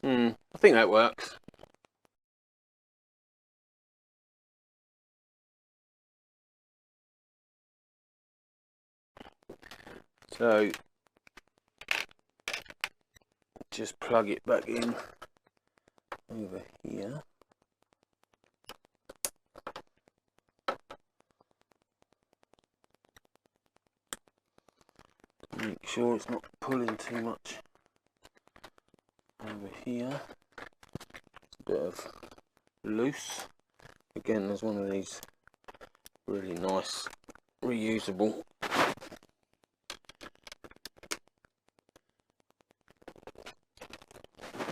I think that works. So just plug it back in over here. Make sure it's not pulling too much over here. It's a bit of loose. Again, there's one of these really nice reusable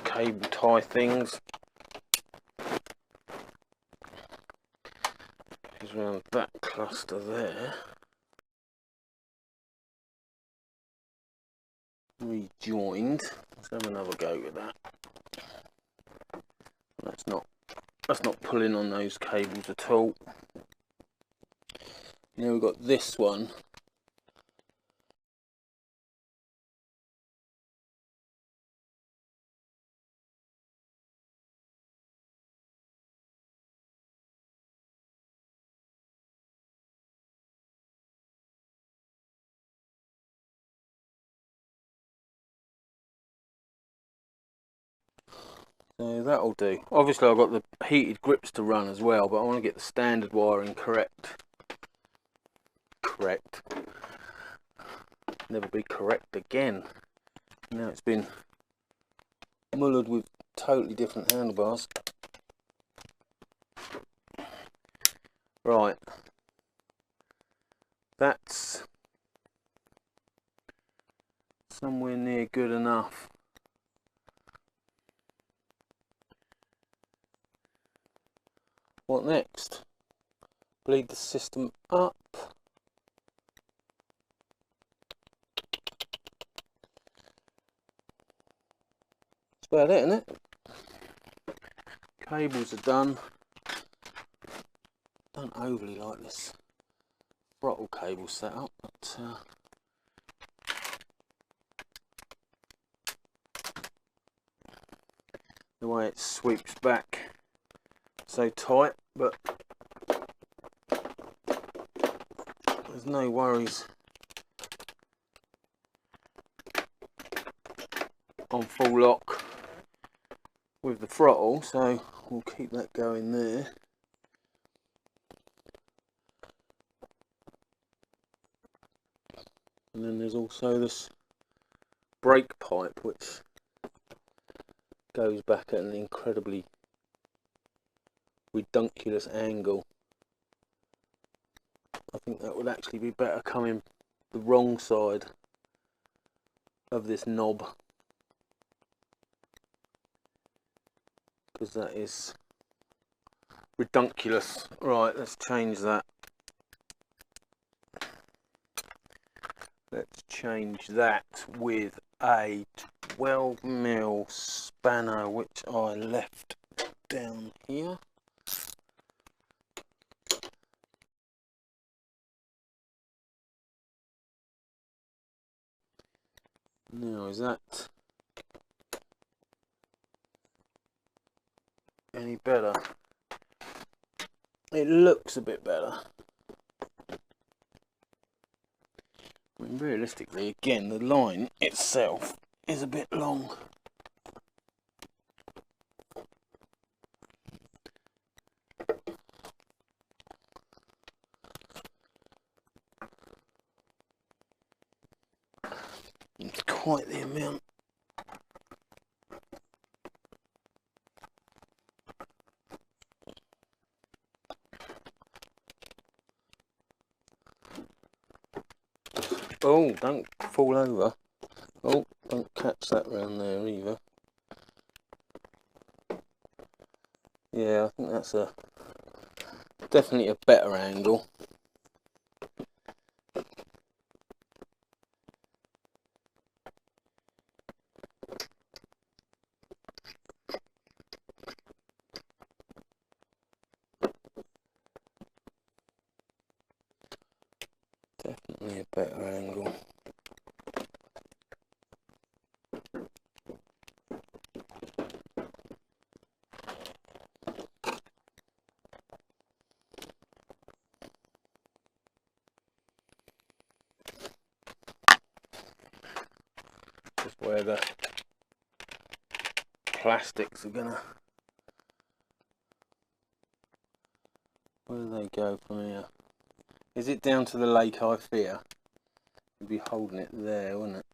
cable tie things. Goes around that cluster there. Rejoined. Let's have another go with that. That's not pulling on those cables at all. Now we've got this one. So that'll do. Obviously I've got the heated grips to run as well, but I want to get the standard wiring correct. Never be correct again. Now it's been mullered with totally different handlebars. Right. That's somewhere near good enough. What next? Bleed the system up. That's about it, isn't it? Cables are done. Don't overly like this throttle cable setup, but the way it sweeps back so tight, but there's no worries on full lock with the throttle, so we'll keep that going there. And then there's also this brake pipe which goes back at an incredibly redunculous angle. I think that would actually be better coming the wrong side of this knob, because that is redunculous. Right, let's change that. Let's change that with a 12mm spanner, which I left down here. Now, is that any better? It looks a bit better. I mean, realistically, again, the line itself is a bit long. It's quite the amount. Oh, don't fall over. Oh, don't catch that round there either. Yeah, I think that's definitely a better angle. Definitely a better angle. where the plastics are gonna, where do they go from here? Is it down to the lake I fear? You'd be holding it there, wouldn't it?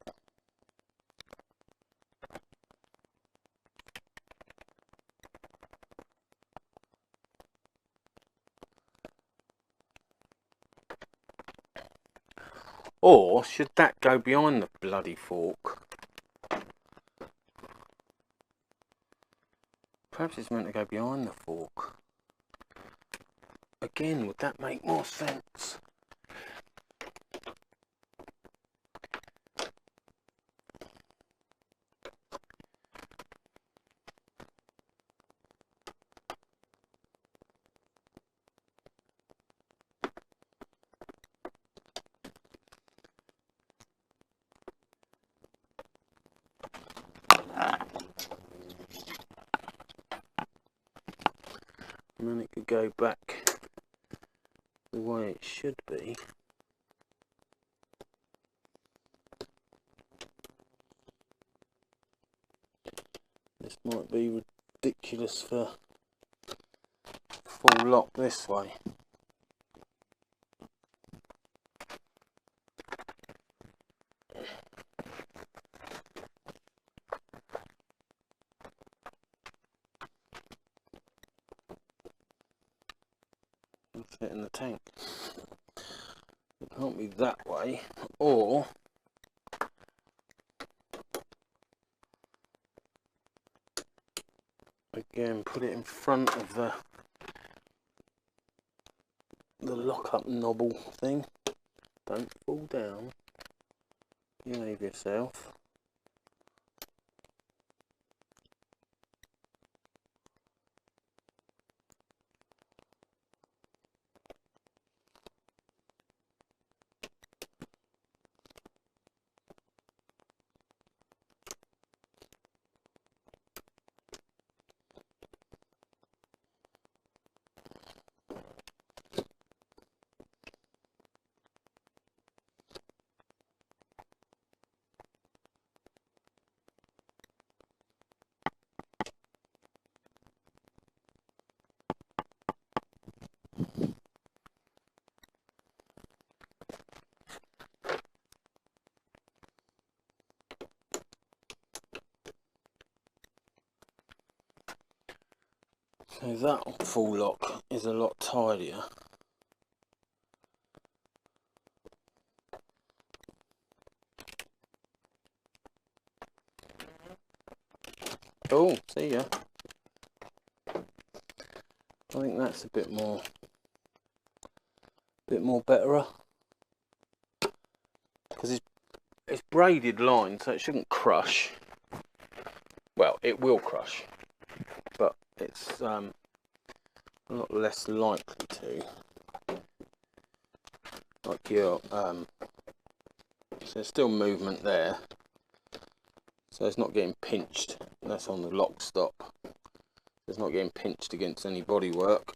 Or should that go behind the bloody fork? Perhaps it's meant to go behind the fork. Again, would that make more sense? And then it could go back the way it should be. This might be ridiculous for full lock this way. Fit in the tank. It can't be that way, or again put it in front of the lock-up knobble thing. Don't fall down. Behave yourself. So that full lock is a lot tidier. Oh, see ya. I think that's a bit more better, because it's braided line, so it shouldn't crush. Well, it will crush, but it's a lot less likely to. Like your so there's still movement there, so it's not getting pinched. That's on the lock stop. It's not getting pinched against any bodywork.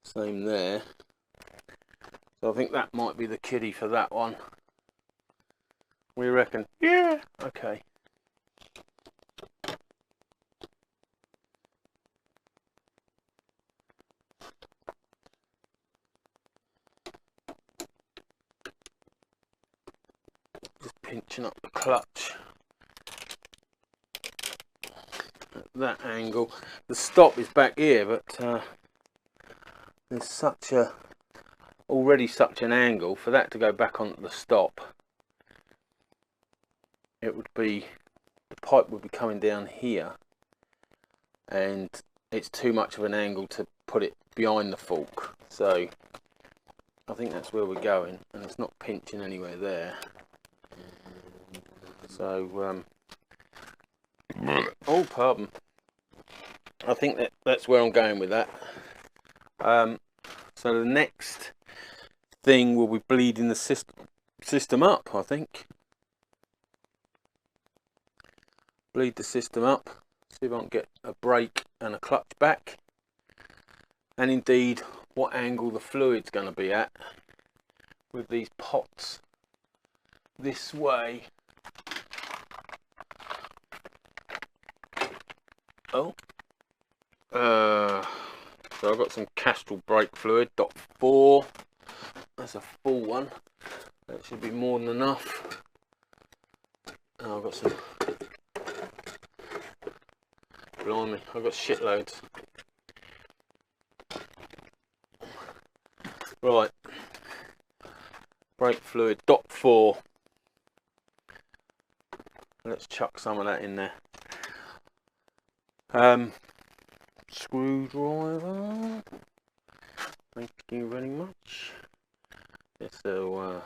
Same there. So I think that might be the kiddie for that one. We reckon? Yeah. Okay. Just pinching up the clutch at that angle. The stop is back here, but there's already such an angle for that to go back onto the stop. It would be, the pipe would be coming down here, and it's too much of an angle to put it behind the fork. So I think that's where we're going, and it's not pinching anywhere there. So oh, pardon. I think that's where I'm going with that. So the next thing will be bleeding the system up, I think. Bleed the system up, see if I can get a brake and a clutch back, and indeed what angle the fluid's going to be at with these pots this way. Oh, so I've got some Castrol brake fluid, .4. That's a full one. That should be more than enough. Oh, I've got some. Blimey, I've got shitloads. Right, brake fluid, .4. Let's chuck some of that in there. Screwdriver. Thank you very much. So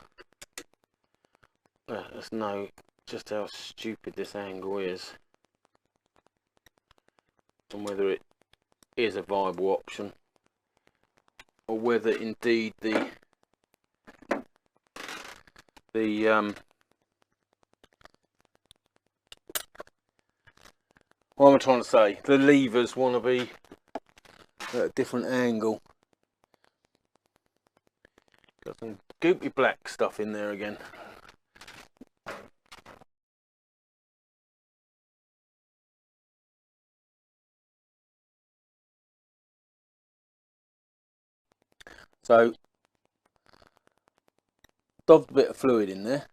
let's know just how stupid this angle is, and whether it is a viable option, or whether indeed the what am I trying to say? The levers want to be at a different angle. Got some goopy black stuff in there again. So, dumped a bit of fluid in there.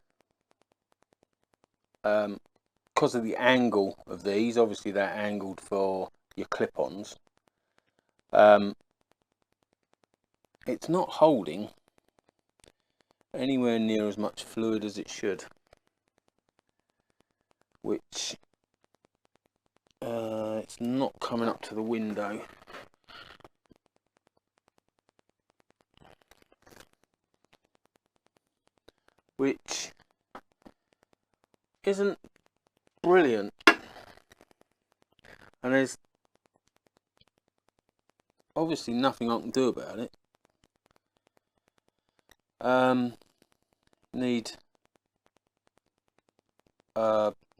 Because of the angle of these, obviously they're angled for your clip-ons. It's not holding anywhere near as much fluid as it should, which it's not coming up to the window. Which isn't brilliant, and there's obviously nothing I can do about it. Need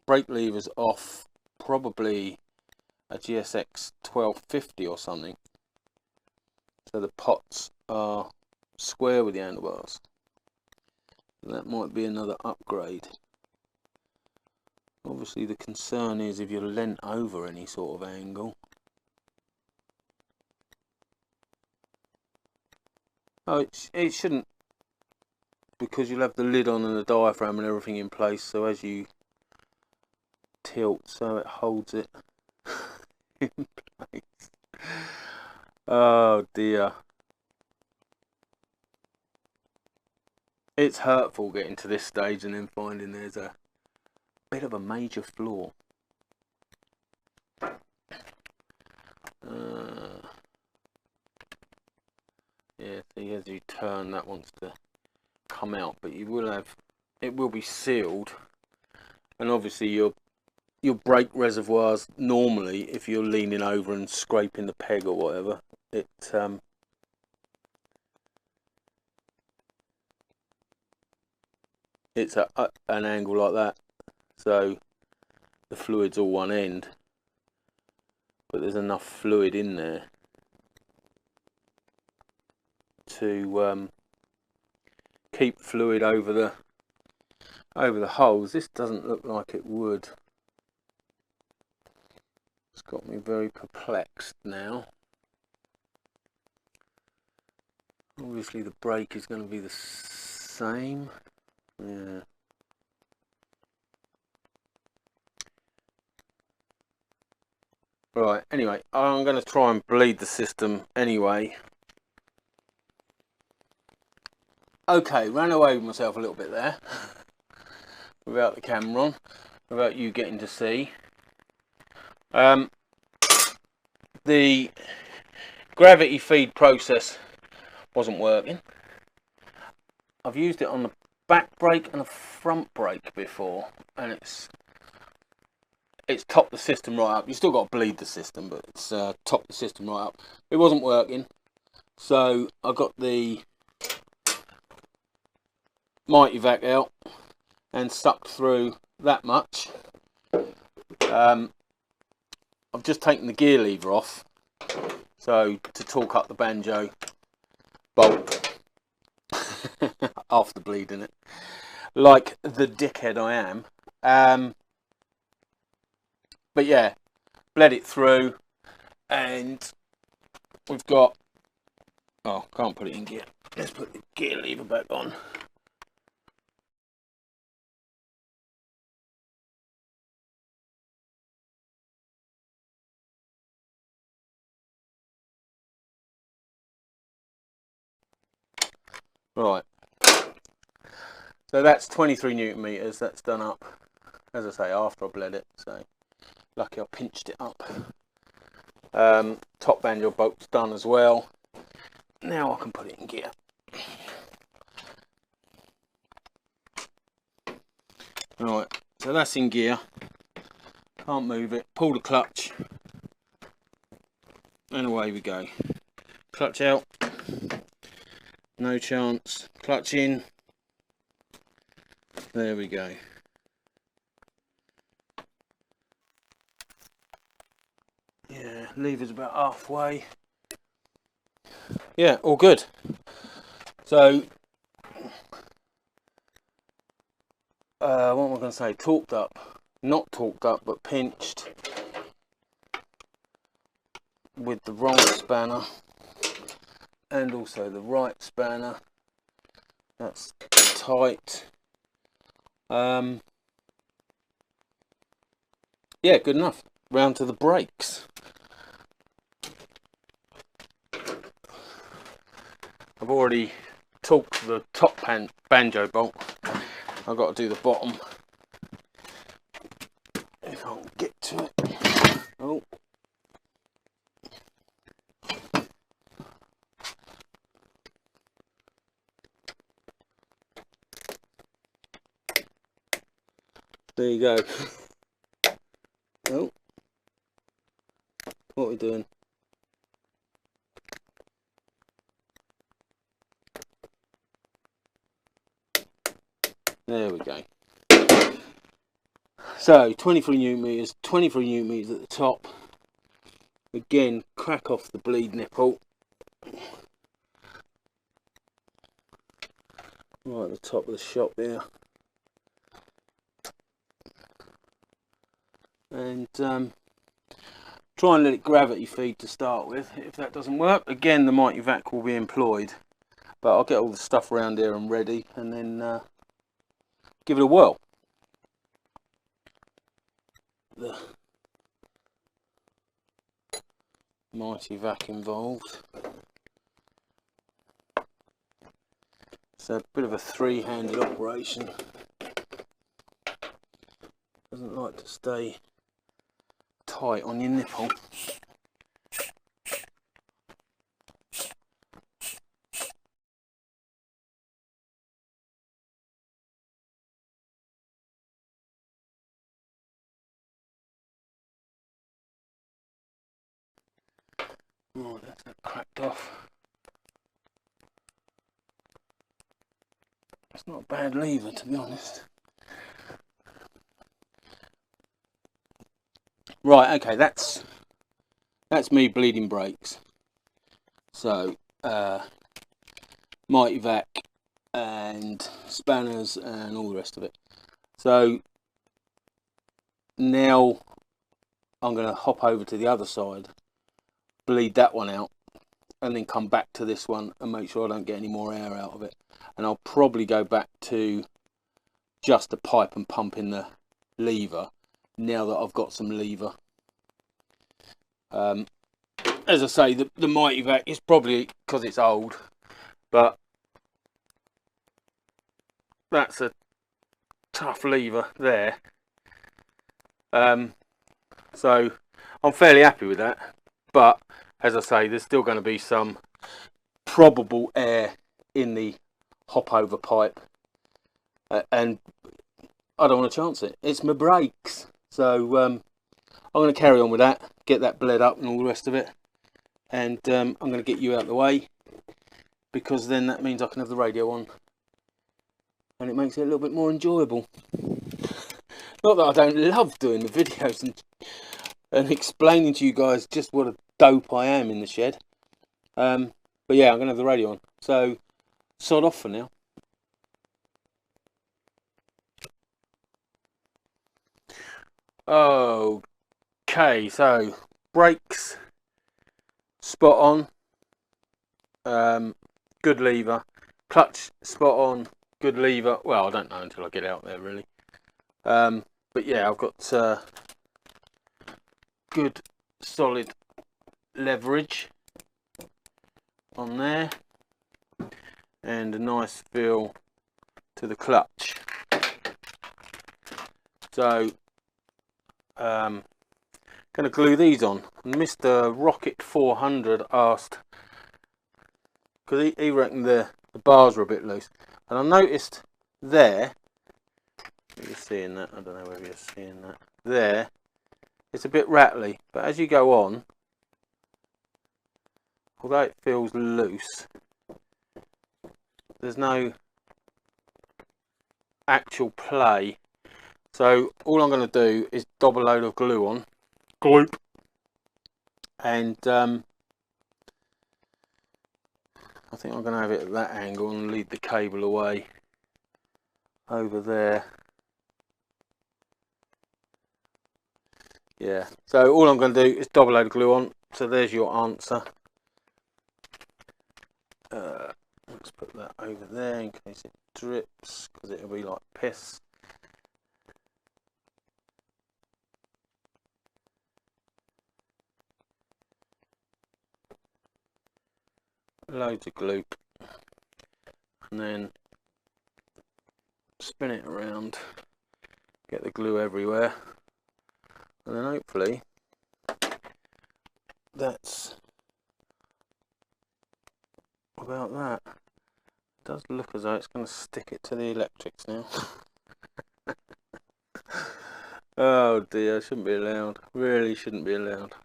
brake levers off probably a GSX 1250 or something, so the pots are square with the handlebars. That might be another upgrade. Obviously the concern is if you're leant over any sort of angle. Oh, it shouldn't, because you'll have the lid on and the diaphragm and everything in place, so as you tilt, so it holds it in place. Oh dear. It's hurtful getting to this stage and then finding there's a bit of a major flaw. Yeah, see, as you turn, that wants to come out, but you will have, it will be sealed, and obviously your brake reservoirs, normally if you're leaning over and scraping the peg or whatever, it's at an angle like that, so the fluid's all one end, but there's enough fluid in there to keep fluid over the holes. This doesn't look like it would. It's got me very perplexed now. Obviously the brake is going to be the same. Yeah. Right, anyway, I'm going to try and bleed the system anyway. Okay, ran away with myself a little bit there. Without the camera on, without you getting to see. The gravity feed process wasn't working. I've used it on the back brake and the front brake before, and it's topped the system right up. You still got to bleed the system, but it's topped the system right up. It wasn't working, so I got the Mighty Vac out and sucked through that much. I've just taken the gear lever off, so to torque up the banjo bolt after bleeding it. like the dickhead I am. But yeah, bled it through, and we've got, oh, can't put it in gear. Let's put the gear lever back on. Right, so that's 23 Newton meters. That's done up, as I say, after I bled it, so lucky I pinched it up. Top banjo bolt's done as well. Now I can put it in gear. Right, so that's in gear. Can't move it. Pull the clutch, and away we go. Clutch out. No chance. Clutch in. There we go. Yeah, lever's about halfway. Yeah, all good. So, what am I going to say? Torqued up. Not torqued up, but pinched with the wrong spanner and also the right spanner. That's tight. Yeah, good enough. Round to the brakes. I've already torqued the top banjo bolt. I've got to do the bottom. If I can get to it. Oh. There you go. Oh. What are we doing? There we go. So 23 Newton meters, 23 Newton meters at the top. Again, crack off the bleed nipple. Right at the top of the shop there. And try and let it gravity feed to start with. If that doesn't work, again the mighty vac will be employed. But I'll get all the stuff around here and ready, and then give it a whirl. The mighty vac involved. It's a bit of a three-handed operation. Doesn't like to stay tight on your nipple. Oh, that's cracked off. It's not a bad lever, to be honest. Right, okay, that's me bleeding brakes. So, mighty vac and spanners and all the rest of it. So now I'm going to hop over to the other side, bleed that one out, and then come back to this one and make sure I don't get any more air out of it. And I'll probably go back to just the pipe and pump in the lever now that I've got some lever. As I say, the mighty vac is probably because it's old, but that's a tough lever there. So I'm fairly happy with that, but as I say, there's still going to be some probable air in the hop over pipe, and I don't want to chance it. It's my brakes, so I'm going to carry on with that, get that bled up and all the rest of it, and I'm going to get you out of the way, because then that means I can have the radio on and it makes it a little bit more enjoyable. Not that I don't love doing the videos and explaining to you guys just what a dope I am in the shed, but yeah, I'm going to have the radio on, so sod off for now. Okay, so brakes spot on, good lever. Clutch spot on, good lever. Well, I don't know until I get out there really. But yeah, I've got good solid leverage on there, and a nice feel to the clutch. So going to glue these on. Mr. Rocket 400 asked, because he reckoned the bars were a bit loose, and I noticed there, you're seeing that, I don't know whether you're seeing that there, it's a bit rattly, but as you go on, although it feels loose, there's no actual play. So all I'm going to do is dob a load of glue on, gloop, and I think I'm going to have it at that angle and lead the cable away over there. Yeah, so all I'm going to do is dob a load of glue on. So there's your answer. Let's put that over there in case it drips, because it'll be like piss. Loads of glue, and then spin it around, get the glue everywhere, and then hopefully that's about that. It does look as though it's going to stick it to the electrics now. Oh dear, shouldn't be allowed, really shouldn't be allowed.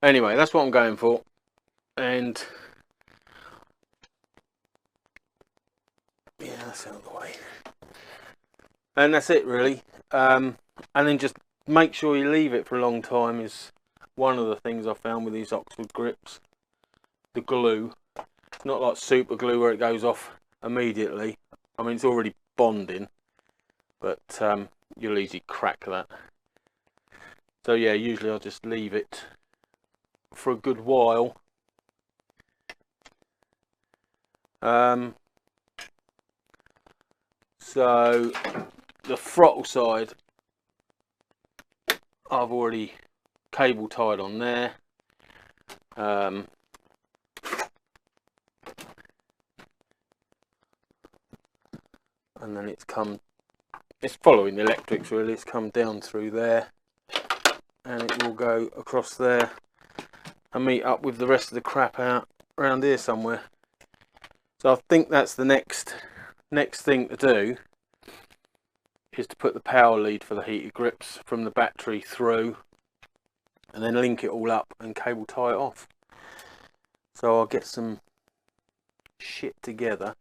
Anyway, that's what I'm going for, and yeah, that's out of the way, and that's it really. And then just make sure you leave it for a long time is one of the things I found with these Oxford grips. The glue, it's not like super glue where it goes off immediately. I mean, it's already bonding, but you'll easily crack that. So yeah, usually I'll just leave it for a good while. So the throttle side I've already cable tied on there. And then it's following the electrics really. It's come down through there, and it will go across there and meet up with the rest of the crap out around here somewhere. So I think that's the next thing to do, is to put the power lead for the heated grips from the battery through, and then link it all up and cable tie it off. So I'll get some shit together,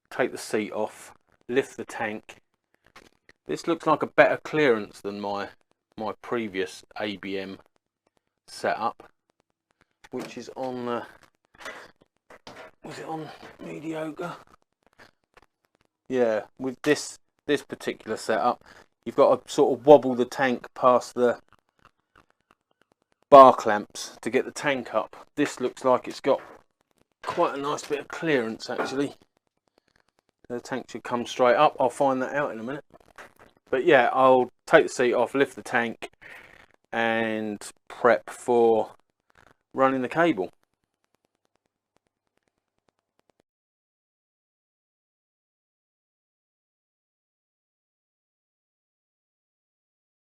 take the seat off, lift the tank. This looks like a better clearance than my previous ABM setup, which is on was it on mediocre? Yeah, with this particular setup, you've got to sort of wobble the tank past the bar clamps to get the tank up. This looks like it's got quite a nice bit of clearance actually. The tank should come straight up. I'll find that out in a minute. But yeah, I'll take the seat off, lift the tank, and prep for running the cable.